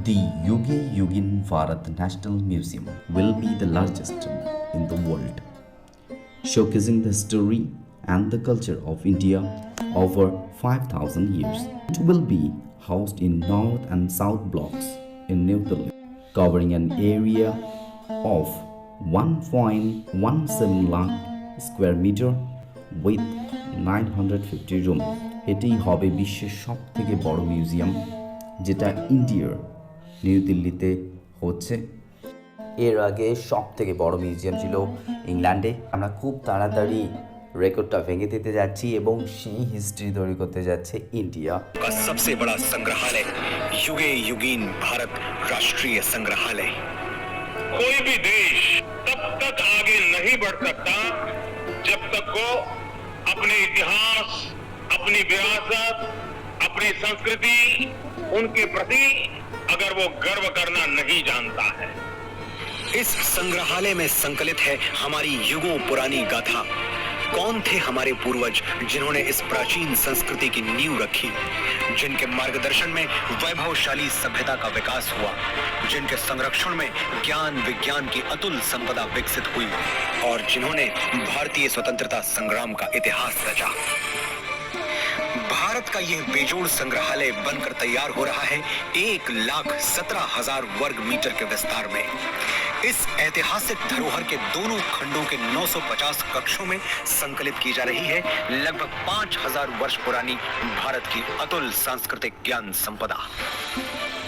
The Yugi Yugin Bharat National Museum will be the largest in the world, showcasing the story and the culture of India over 5,000 years. It will be housed in North and South blocks in New Delhi, covering an area of 1.17 lakh square meter with 950 rooms. এটি হবে বিশ্বের সবথেকে বড় museum, যেটা ইন্ডিয়ার new দিল্লিতে হচ্ছে। এর আগে সবথেকে বড় মিউজিয়াম ছিল ইংল্যান্ডে। আমরা খুব তাড়াতাড়ি রেকর্ডটা ভেঙে দিতে যাচ্ছি এবং সেই হিস্ট্রি তৈরি করতে যাচ্ছে ইন্ডিয়া। का सबसे बड़ा संग्रहालय युगे युगीन भारत राष्ट्रीय संग्रहालय। कोई भी देश तब तक आगे नहीं बढ़ सकता जब तक वो अपने इतिहास, अपनी विरासत, अपनी संस्कृति, उनके प्रति अगर वो गर्व करना नहीं जानता है। इस संग्रहालय में संकलित है हमारी युगों पुरानी गाथा। कौन थे हमारे पूर्वज जिन्होंने इस प्राचीन संस्कृति की नींव रखी, जिनके मार्गदर्शन में वैभवशाली सभ्यता का विकास हुआ, जिनके संरक्षण में ज्ञान विज्ञान की अतुल संपदा विकसित हुई और जिन्होंने भारतीय स्वतंत्रता संग्राम का इतिहास रचा। भारत का यह बेजोड़ संग्रहालय बनकर तैयार हो रहा है 1,17,000 वर्ग मीटर के विस्तार में। इस ऐतिहासिक धरोहर के दोनों खंडों के 950 कक्षों में संकलित की जा रही है लगभग 5,000 वर्ष पुरानी भारत की अतुल सांस्कृतिक ज्ञान संपदा।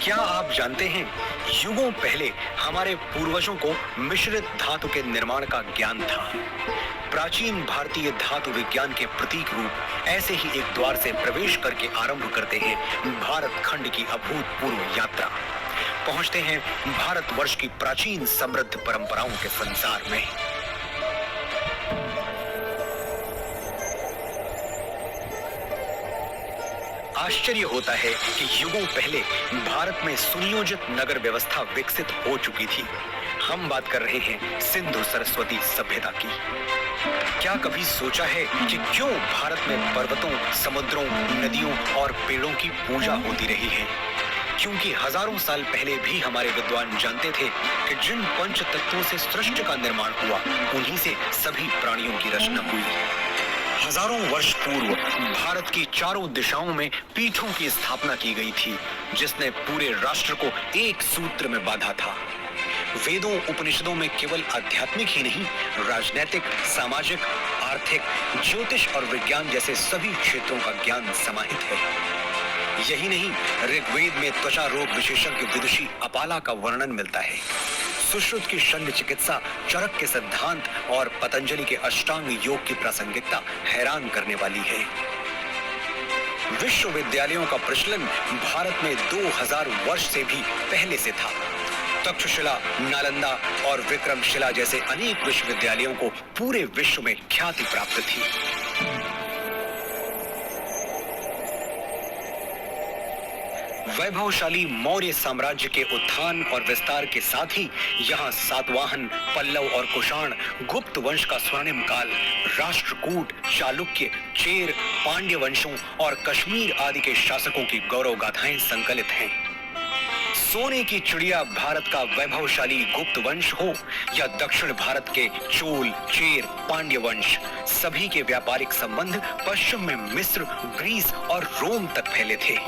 क्या आप जानते हैं, युगों पहले हमारे पूर्वजों को मिश्रित धातु के निर्माण का ज्ञान था। प्राचीन भारतीय धातु विज्ञान के प्रतीक रूप ऐसे ही एक द्वार से प्रवेश करके आरंभ करते हैं भारत खंड की अभूतपूर्व यात्रा। पहुंचते हैं भारतवर्ष की प्राचीन समृद्ध परंपराओं के संसार में। आश्चर्य होता है कि युगों पहले भारत में सुनियोजित नगर व्यवस्था विकसित हो चुकी थी। हम बात कर रहे हैं सिंधु सरस्वती सभ्यता की। क्या कभी सोचा है कि क्यों भारत में पर्वतों, समुद्रों, नदियों और पेड़ों की पूजा होती रही है? क्योंकि हजारों साल पहले भी हमारे विद्वान जानते थे कि जिन पंच तत्वों से सृष्टि का निर्माण हुआ, उन्हीं से सभी प्राणियों की रचना हुई। हजारों वर्ष पूर्व भारत की चारों दिशाओं में पीठों की स्थापना की गई थी, जिसने पूरे राष्ट्र को एक सूत्र में बांधा था। वेदों उपनिषदों में केवल आध्यात्मिक ही नहीं, राजनैतिक, सामाजिक, आर्थिक, ज्योतिष और विज्ञान जैसे सभी क्षेत्रों का ज्ञान समाहित है। यही नहीं, ऋग्वेद में त्वचा रोग विशेषज्ञ विदुषी अपाला का वर्णन मिलता है। सुश्रुत की शल्य चिकित्सा, चरक के सिद्धांत और पतंजलि के अष्टांग योग की प्रासंगिकता हैरान करने वाली है। विश्वविद्यालयों का प्रचलन भारत में 2000 वर्ष से भी पहले से था। तक्षशिला, नालंदा और विक्रमशिला जैसे अनेक विश्वविद्यालयों को पूरे विश्व में ख्याति प्राप्त थी। वैभवशाली मौर्य साम्राज्य के उत्थान और विस्तार के साथ ही यहाँ सातवाहन, पल्लव और कुषाण, गुप्त वंश का स्वर्णिम काल, राष्ट्रकूट, चालुक्य, चेर, पांड्य वंशों और कश्मीर आदि के शासकों की गौरव गाथाएं संकलित हैं। सोने की चिड़िया भारत का वैभवशाली गुप्त वंश हो या दक्षिण भारत के चोल, चेर, पांड्य वंश, सभी के व्यापारिक संबंध पश्चिम में मिस्र, ग्रीस और रोम तक फैले थे।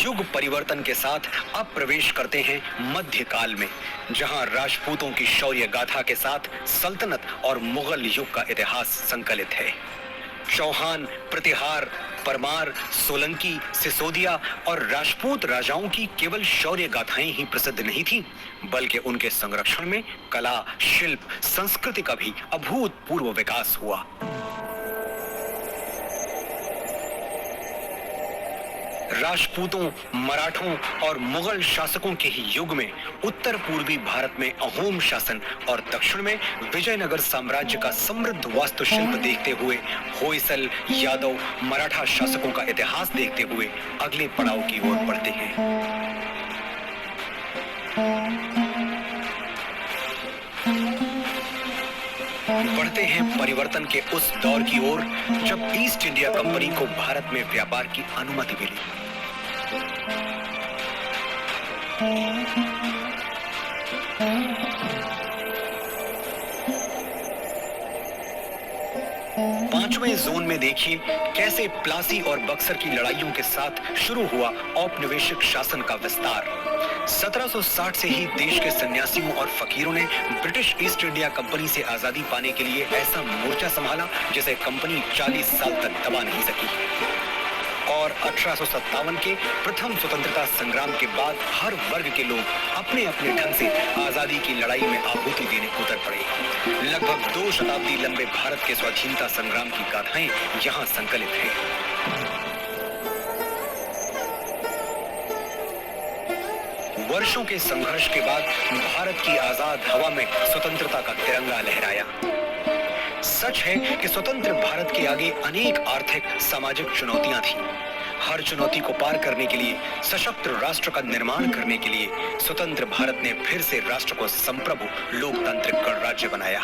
युग परिवर्तन के साथ अब प्रवेश करते हैं मध्यकाल में, जहां राजपूतों की शौर्य गाथा के साथ सल्तनत और मुगल युग का इतिहास संकलित है। चौहान, प्रतिहार, परमार, सोलंकी, सिसोदिया और राजपूत राजाओं की केवल शौर्य गाथाएं ही प्रसिद्ध नहीं थीं, बल्कि उनके संरक्षण में कला, शिल्प, संस्कृति का भी अभूतपूर्व विकास हुआ। राजपूतों, मराठों और मुगल शासकों के ही युग में उत्तर पूर्वी भारत में अहोम शासन और दक्षिण में विजयनगर साम्राज्य का समृद्ध वास्तुशिल्प देखते हुए होयसल, यादव, मराठा शासकों का इतिहास देखते हुए अगले पड़ाव की ओर बढ़ते हैं। बढ़ते हैं परिवर्तन के उस दौर की ओर जब ईस्ट इंडिया कंपनी को भारत में व्यापार की अनुमति मिली। पांचवें जोन में देखिए कैसे प्लासी और बक्सर की लड़ाइयों के साथ शुरू हुआ औपनिवेशिक शासन का विस्तार। 1760 से ही देश के सन्यासियों और फकीरों ने ब्रिटिश ईस्ट इंडिया कंपनी से आजादी पाने के लिए ऐसा मोर्चा संभाला जिसे कंपनी 40 साल तक दबा नहीं सकी। और 1857 के प्रथम स्वतंत्रता संग्राम के बाद हर वर्ग के लोग अपने अपने ढंग से आजादी की लड़ाई में आहुति देने उतर पड़े। लगभग 2 शताब्दी लंबे भारत के स्वाधीनता संग्राम की गाथाएं यहाँ संकलित हैं। वर्षों के संघर्ष के बाद भारत की आजाद हवा में स्वतंत्रता का तिरंगा लहराया। सच है कि स्वतंत्र भारत के आगे अनेक आर्थिक सामाजिक चुनौतियां थीं। हर चुनौती को पार करने के लिए, सशक्त राष्ट्र का निर्माण करने के लिए स्वतंत्र भारत ने फिर से राष्ट्र को संप्रभु लोकतांत्रिक गणराज्य बनाया।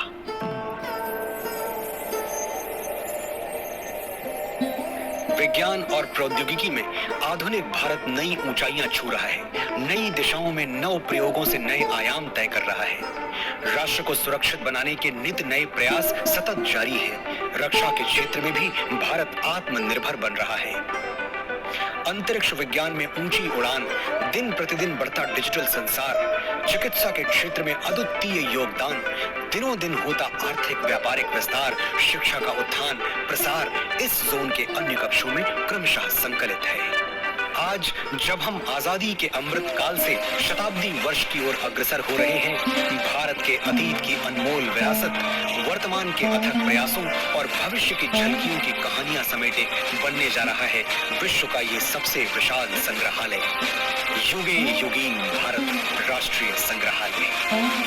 विज्ञान और प्रौद्योगिकी में आधुनिक भारत नई ऊंचाइयां छू रहा है। नई दिशाओं में नव प्रयोगों से नए आयाम तय कर रहा है। राष्ट्र को सुरक्षित बनाने के नित नए प्रयास सतत जारी है। रक्षा के क्षेत्र में भी भारत आत्मनिर्भर बन रहा है। अंतरिक्ष विज्ञान में ऊंची उड़ान, दिन प्रतिदिन बढ़ता डिजिटल संसार, चिकित्सा के क्षेत्र में अद्वितीय योगदान, दिनों दिन होता आर्थिक व्यापारिक विस्तार, शिक्षा का उत्थान प्रसार इस जोन के अन्य कक्षों में क्रमशः संकलित है। आज जब हम आजादी के अमृत काल से शताब्दी वर्ष की ओर अग्रसर हो रहे हैं, भारत के अतीत की अनमोल विरासत, वर्तमान के अथक प्रयासों और भविष्य की झलकियों की कहानियां समेटे बनने जा रहा है विश्व का ये सबसे विशाल संग्रहालय, युगे युगीन भारत राष्ट्रीय संग्रहालय।